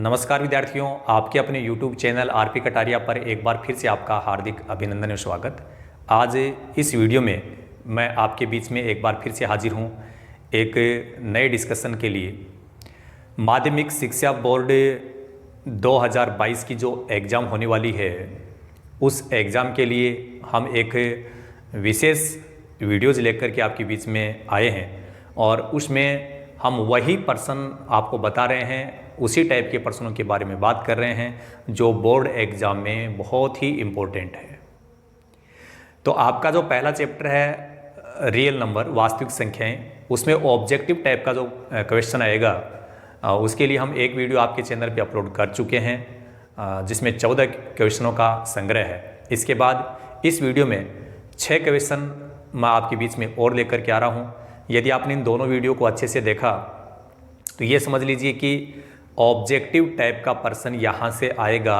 नमस्कार विद्यार्थियों, आपके अपने YouTube चैनल आरपी कटारिया पर एक बार फिर से आपका हार्दिक अभिनंदन और स्वागत। आज इस वीडियो में मैं आपके बीच में एक बार फिर से हाजिर हूँ एक नए डिस्कशन के लिए। माध्यमिक शिक्षा बोर्ड 2022 की जो एग्ज़ाम होने वाली है, उस एग्ज़ाम के लिए हम एक विशेष वीडियोज़ लेकर के आपके बीच में आए हैं और उसमें हम वही प्रश्न आपको बता रहे हैं, उसी टाइप के प्रश्नों के बारे में बात कर रहे हैं जो बोर्ड एग्ज़ाम में बहुत ही इम्पोर्टेंट है। तो आपका जो पहला चैप्टर है रियल नंबर, वास्तविक संख्याएं, उसमें ऑब्जेक्टिव टाइप का जो क्वेश्चन आएगा उसके लिए हम एक वीडियो आपके चैनल पे अपलोड कर चुके हैं जिसमें 14 क्वेश्चनों का संग्रह है। इसके बाद इस वीडियो में 6 क्वेश्चन मैं आपके बीच में और लेकर के आ रहा हूँ। यदि आपने इन दोनों वीडियो को अच्छे से देखा तो ये समझ लीजिए कि ऑब्जेक्टिव टाइप का प्रश्न यहाँ से आएगा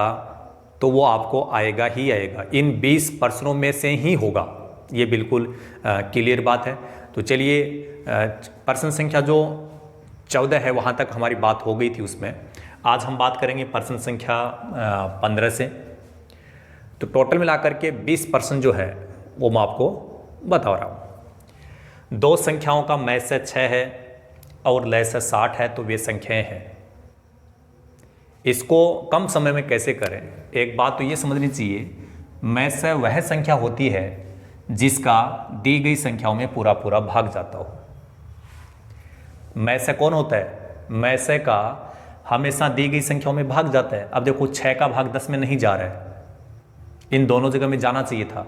तो वो आपको आएगा ही आएगा, इन 20 प्रश्नों में से ही होगा, ये बिल्कुल क्लियर बात है। तो चलिए, प्रश्न संख्या जो 14 है वहाँ तक हमारी बात हो गई थी, उसमें आज हम बात करेंगे प्रश्न संख्या 15 से। तो टोटल मिलाकर के 20 प्रश्न जो है वो मैं आपको बता रहा हूँ। दो संख्याओं का मैं से 6 है और लय से 60 है, तो वे संख्याएं हैं। इसको कम समय में कैसे करें? एक बात तो ये समझनी चाहिए, मैं से वह संख्या होती है जिसका दी गई संख्याओं में पूरा पूरा भाग जाता हो। मैं से कौन होता है? मैं से का हमेशा दी गई संख्याओं में भाग जाता है। अब देखो 6 का भाग 10 में नहीं जा रहा है, इन दोनों जगह में जाना चाहिए था,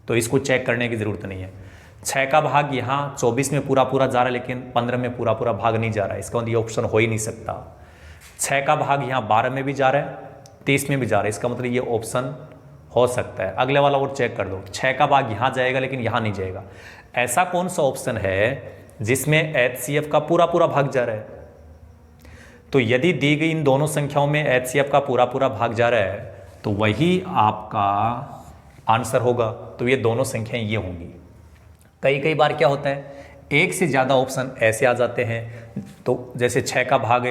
तो इसको चेक करने की जरूरत नहीं है। 6 का भाग यहाँ 24 में पूरा पूरा जा रहा है, लेकिन 15 में पूरा पूरा भाग नहीं जा रहा है, इसका मतलब ये ऑप्शन हो ही नहीं सकता। 6 का भाग यहाँ 12 में भी जा रहा है, 30 में भी जा रहा है, इसका मतलब ये ऑप्शन हो सकता है। अगले वाला और चेक कर दो, 6 का भाग यहाँ जाएगा लेकिन यहाँ नहीं जाएगा। ऐसा कौन सा ऑप्शन है जिसमें HCF का पूरा पूरा भाग जा रहा है? तो यदि दी गई इन दोनों संख्याओं में HCF का पूरा पूरा भाग जा रहा है तो वही आपका आंसर होगा। तो ये दोनों संख्याएं ये होंगी। कई बार क्या होता है, एक से ज़्यादा ऑप्शन ऐसे आ जाते हैं, तो जैसे 6 का भाग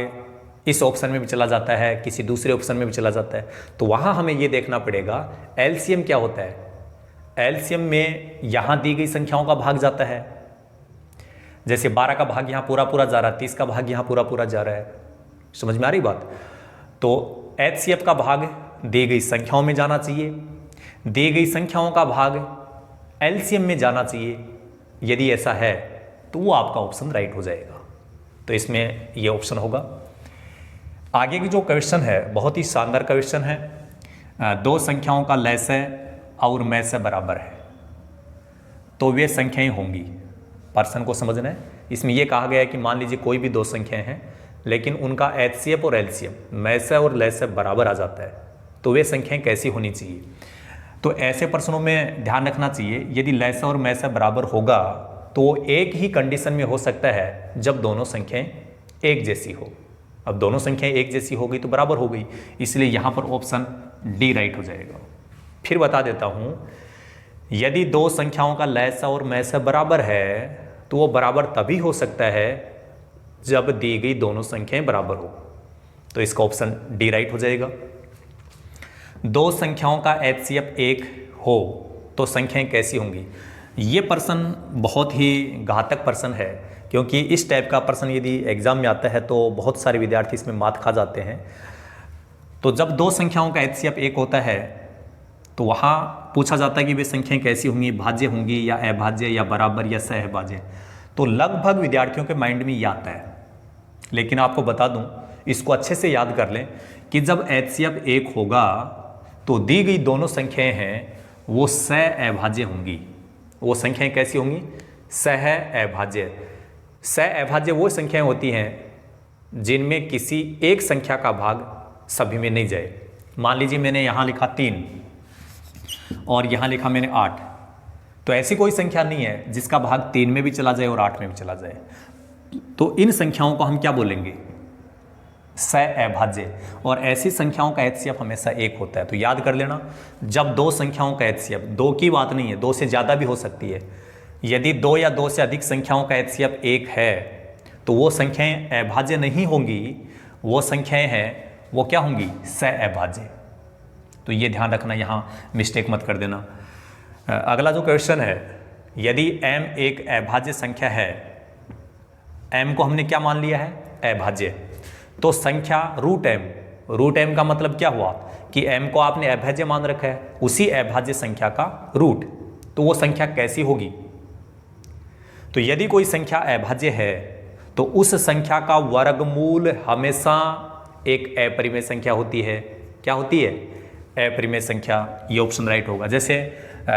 इस ऑप्शन में भी चला जाता है, किसी दूसरे ऑप्शन में भी चला जाता है, तो वहाँ हमें ये देखना पड़ेगा LCM क्या होता है। LCM में यहाँ दी गई संख्याओं का भाग जाता है, जैसे 12 का भाग यहाँ पूरा पूरा जा रहा है, 30 का भाग यहाँ पूरा पूरा जा रहा है। समझ में आ रही बात? तो HCF का भाग दी गई संख्याओं में जाना चाहिए, दी गई संख्याओं का भाग LCM में जाना चाहिए। यदि ऐसा है तो वो आपका ऑप्शन राइट हो जाएगा, तो इसमें ये ऑप्शन होगा। आगे की जो क्वेश्चन है बहुत ही शानदार क्वेश्चन है। दो संख्याओं का लय से और मैं से बराबर है तो वे संख्याएं होंगी। प्रश्न को समझना है, इसमें यह कहा गया है कि मान लीजिए कोई भी दो संख्याएं हैं लेकिन उनका HCF और LCM मैं से और लय से बराबर आ जाता है, तो वे संख्याएं कैसी होनी चाहिए? तो ऐसे प्रश्नों में ध्यान रखना चाहिए, यदि लय से और मैं से बराबर होगा तो एक ही कंडीशन में हो सकता है जब दोनों संख्याएं एक जैसी हो। अब दोनों संख्याएं एक जैसी हो गई तो बराबर हो गई, इसलिए यहाँ पर ऑप्शन डी राइट हो जाएगा। फिर बता देता हूँ, यदि दो संख्याओं का लय से और मैं से बराबर है तो वो बराबर तभी हो सकता है जब दी गई दोनों संख्याएं बराबर हो, तो इसका ऑप्शन डी राइट हो जाएगा। दो संख्याओं का HCF 1 हो तो संख्याएं कैसी होंगी? ये प्रश्न बहुत ही घातक प्रश्न है, क्योंकि इस टाइप का प्रश्न यदि एग्जाम में आता है तो बहुत सारे विद्यार्थी इसमें मात खा जाते हैं। तो जब दो संख्याओं का HCF 1 होता है तो वहाँ पूछा जाता है कि वे संख्याएं कैसी होंगी, भाज्य होंगी या अभाज्य या बराबर या सहभाज्य। तो लगभग विद्यार्थियों के माइंड में ये आता है, लेकिन आपको बता दूं, इसको अच्छे से याद कर लें कि जब HCF 1 होगा तो दी गई दोनों संख्याएं हैं वो सह अभाज्य होंगी। वो संख्याएं कैसी होंगी? सह अभाज्य। सह अभाज्य वो संख्याएं होती हैं जिनमें किसी एक संख्या का भाग सभी में नहीं जाए। मान लीजिए मैंने यहाँ लिखा 3 और यहाँ लिखा मैंने 8, तो ऐसी कोई संख्या नहीं है जिसका भाग 3 में भी चला जाए और 8 में भी चला जाए। तो इन संख्याओं को हम क्या बोलेंगे? सह अभाज्य। और ऐसी संख्याओं का HCF हमेशा 1 होता है। तो याद कर लेना, जब दो संख्याओं का HCF, दो की बात नहीं है, 2 से ज़्यादा भी हो सकती है, यदि 2 या 2 से अधिक संख्याओं का HCF 1 है तो वो संख्याएं अभाज्य नहीं होंगी, वो संख्याएं हैं वो क्या होंगी, सअभाज्य। तो ये ध्यान रखना, यहाँ मिस्टेक मत कर देना। अगला जो क्वेश्चन है, यदि m एक अभाज्य संख्या है, m को हमने क्या मान लिया है, अभाज्य, तो संख्या रूट m का मतलब क्या हुआ कि m को आपने अभाज्य मान रखा है, उसी अभाज्य संख्या का रूट, तो वो संख्या कैसी होगी। तो यदि कोई संख्या अभाज्य है तो उस संख्या का वर्गमूल हमेशा एक अपरिमेय संख्या होती है। क्या होती है, अपरिमेय संख्या। ये ऑप्शन राइट होगा। जैसे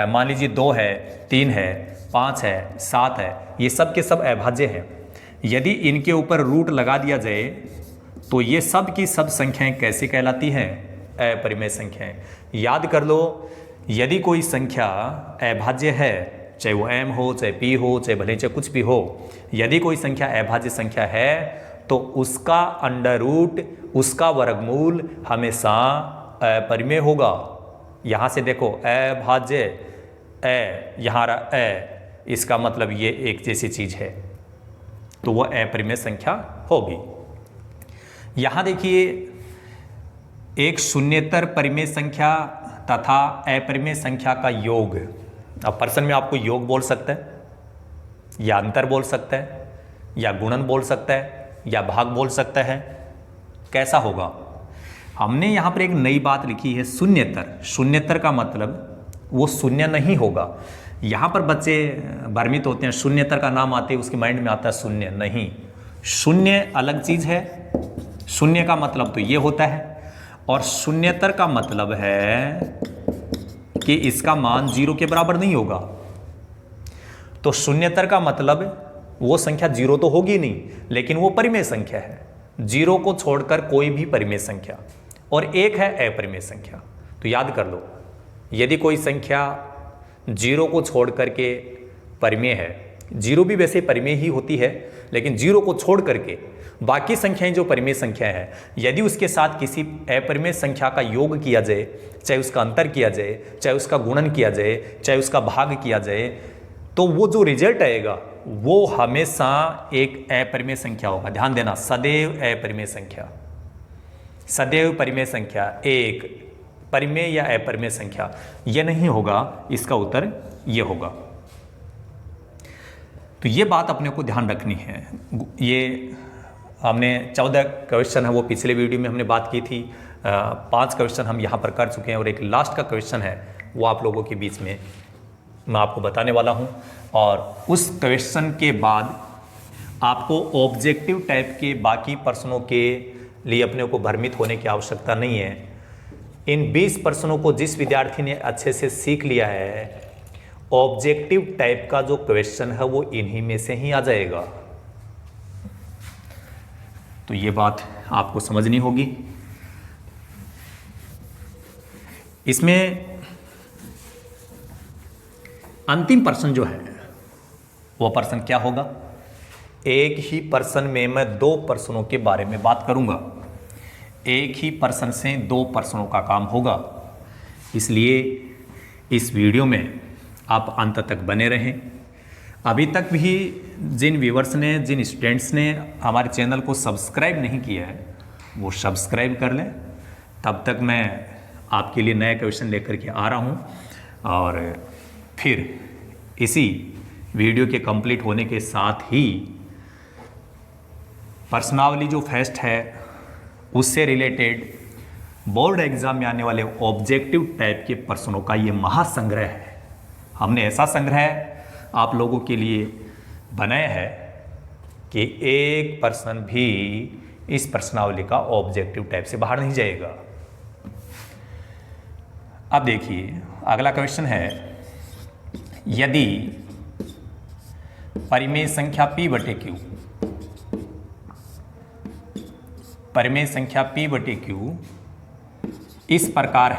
मान लीजिए 2 है, 3 है, 5 है, 7 है, ये सब के सब अभाज्य हैं। यदि इनके ऊपर रूट लगा दिया जाए तो ये सब की सब संख्याएं कैसी कहलाती हैं, अपरिमेय संख्याएं। याद कर लो, यदि कोई संख्या अभाज्य है, चाहे वो m हो, चाहे p हो, चाहे भले चाहे कुछ भी हो, यदि कोई संख्या अभाज्य संख्या है तो उसका अंडर रूट, उसका वर्गमूल हमेशा अपरिमेय होगा। यहाँ से देखो अभाज्य यहाँ इसका मतलब ये एक जैसी चीज है, तो वह अपरिमेय संख्या होगी। यहाँ देखिए, एक शून्येतर परिमेय संख्या तथा अपरिमेय संख्या का योग। अब प्रश्न में आपको योग बोल सकता है, या अंतर बोल सकता है, या गुणन बोल सकता है, या भाग बोल सकता है। कैसा होगा, हमने यहाँ पर एक नई बात लिखी है, शून्येतर। शून्येतर का मतलब वो शून्य नहीं होगा। यहाँ पर बच्चे भ्रमित होते हैं, शून्येतर का नाम आते ही उसके माइंड में आता है शून्य। नहीं, शून्य अलग चीज है। शून्य का मतलब तो ये होता है, और शून्येतर का मतलब है कि इसका मान 0 के बराबर नहीं होगा। तो शून्येतर का मतलब वो संख्या 0 तो होगी नहीं, लेकिन वो परिमेय संख्या है। 0 को छोड़कर कोई भी परिमेय संख्या, और एक है अपरिमेय संख्या। तो याद कर लो, यदि कोई संख्या 0 को छोड़ करके परिमेय है, 0 भी वैसे परिमेय ही होती है, लेकिन 0 को छोड़ करके बाकी संख्याएं जो परिमेय संख्या है, यदि उसके साथ किसी अपरिमेय संख्या का योग किया जाए, चाहे उसका अंतर किया जाए, चाहे उसका गुणन किया जाए, चाहे उसका भाग किया जाए, तो वो जो रिजल्ट आएगा वो हमेशा एक अपरिमेय संख्या होगा। ध्यान देना, सदैव अपरिमेय संख्या, सदैव परिमेय संख्या, एक परिमेय या अपरिमेय संख्या ये नहीं होगा। इसका उत्तर ये होगा। तो ये बात अपने को ध्यान रखनी है। ये हमने 14 क्वेश्चन है वो पिछले वीडियो में हमने बात की थी, 5 क्वेश्चन हम यहाँ पर कर चुके हैं, और एक लास्ट का क्वेश्चन है वो आप लोगों के बीच में मैं आपको बताने वाला हूँ। और उस क्वेश्चन के बाद आपको ऑब्जेक्टिव टाइप के बाकी प्रश्नों के लिए अपने को भ्रमित होने की आवश्यकता नहीं है। इन 20 प्रश्नों को जिस विद्यार्थी ने अच्छे से सीख लिया है, ऑब्जेक्टिव टाइप का जो क्वेश्चन है वो इन्हीं में से ही आ जाएगा। तो ये बात आपको समझनी होगी। इसमें अंतिम प्रश्न जो है वो प्रश्न क्या होगा, एक ही प्रश्न में मैं 2 प्रश्नों के बारे में बात करूंगा। एक ही प्रश्न से 2 प्रश्नों का काम होगा, इसलिए इस वीडियो में आप अंत तक बने रहें। अभी तक भी जिन व्यूवर्स ने, जिन स्टूडेंट्स ने हमारे चैनल को सब्सक्राइब नहीं किया है वो सब्सक्राइब कर लें। तब तक मैं आपके लिए नया क्वेश्चन लेकर के आ रहा हूँ, और फिर इसी वीडियो के कंप्लीट होने के साथ ही प्रश्नावली जो फेस्ट है उससे रिलेटेड बोर्ड एग्जाम में आने वाले ऑब्जेक्टिव टाइप के प्रश्नों का ये महासंग्रह है। हमने ऐसा संग्रह आप लोगों के लिए बनाया है कि एक प्रश्न भी इस प्रश्नावली का ऑब्जेक्टिव टाइप से बाहर नहीं जाएगा। अब देखिए, अगला क्वेश्चन है, यदि परिमेय संख्या p बटे q, परिमेय संख्या p बटे q इस प्रकार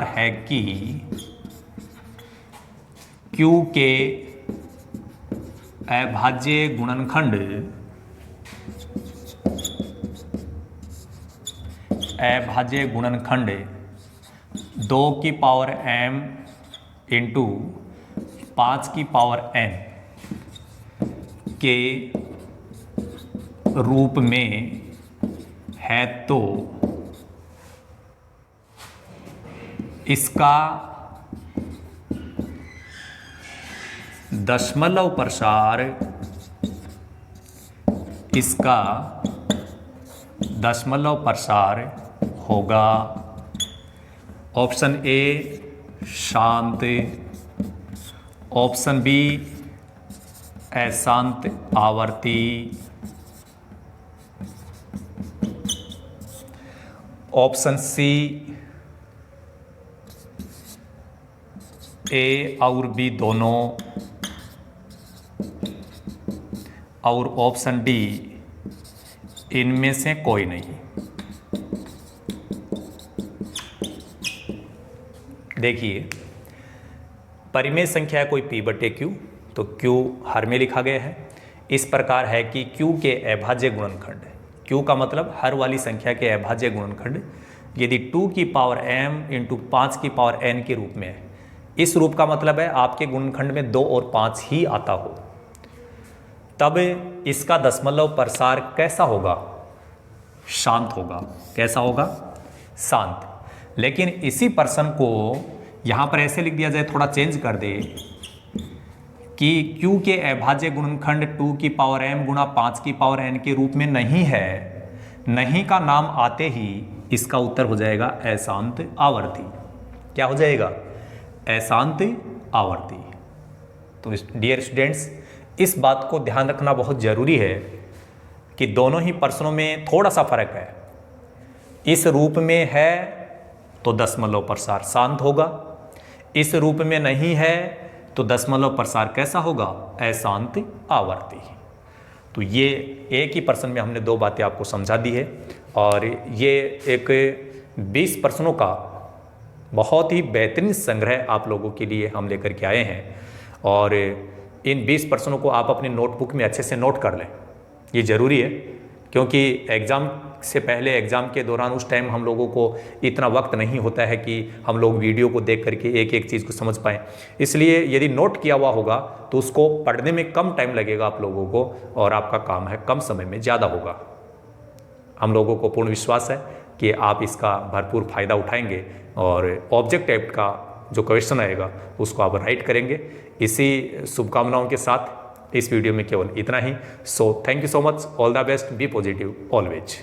है कि q के अभाज्य गुणनखंड अभाज्य गुणनखंड 2 की पावर m इंटू 5 की पावर n के रूप में है तो इसका दशमलव प्रसार होगा। ऑप्शन ए शांत, ऑप्शन बी अशांत आवर्ती, ऑप्शन सी ए और बी दोनों, और ऑप्शन डी इनमें से कोई नहीं। देखिए, परिमेय संख्या है कोई p बटे q, तो q हर में लिखा गया है। इस प्रकार है कि q के अभाज्य गुणनखंड, q का मतलब हर वाली संख्या के अभाज्य गुणनखंड यदि 2 की पावर m इंटू 5 की पावर n के रूप में है, इस रूप का मतलब है आपके गुणनखंड में 2 और 5 ही आता हो, तब इसका दशमलव प्रसार कैसा होगा? शांत होगा। कैसा होगा? शांत। लेकिन इसी प्रश्न को यहाँ पर ऐसे लिख दिया जाए, थोड़ा चेंज कर दे कि q के अभाज्य गुणनखंड 2 की पावर m गुणा 5 की पावर n के रूप में नहीं है। नहीं का नाम आते ही इसका उत्तर हो जाएगा अशांत आवर्ती। क्या हो जाएगा? अशांत आवर्ती। तो डियर स्टूडेंट्स, इस बात को ध्यान रखना बहुत ज़रूरी है कि दोनों ही प्रश्नों में थोड़ा सा फर्क है। इस रूप में है तो दशमलव प्रसार शांत होगा, इस रूप में नहीं है तो दशमलव प्रसार कैसा होगा? अशांत आवर्ती। तो ये एक ही प्रश्न में हमने 2 बातें आपको समझा दी है, और ये एक 20 प्रश्नों का बहुत ही बेहतरीन संग्रह आप लोगों के लिए हम लेकर के आए हैं। और इन 20 प्रश्नों को आप अपनी नोटबुक में अच्छे से नोट कर लें, ये ज़रूरी है, क्योंकि एग्ज़ाम से पहले, एग्ज़ाम के दौरान उस टाइम हम लोगों को इतना वक्त नहीं होता है कि हम लोग वीडियो को देख करके एक एक चीज़ को समझ पाएँ। इसलिए यदि नोट किया हुआ होगा तो उसको पढ़ने में कम टाइम लगेगा आप लोगों को, और आपका काम है कम समय में ज़्यादा होगा। हम लोगों को पूर्ण विश्वास है कि आप इसका भरपूर फ़ायदा उठाएंगे और ऑब्जेक्ट टाइप का जो क्वेश्चन आएगा उसको आप राइट करेंगे। इसी शुभकामनाओं के साथ इस वीडियो में केवल इतना ही। So thank you so much, all the best, be positive always.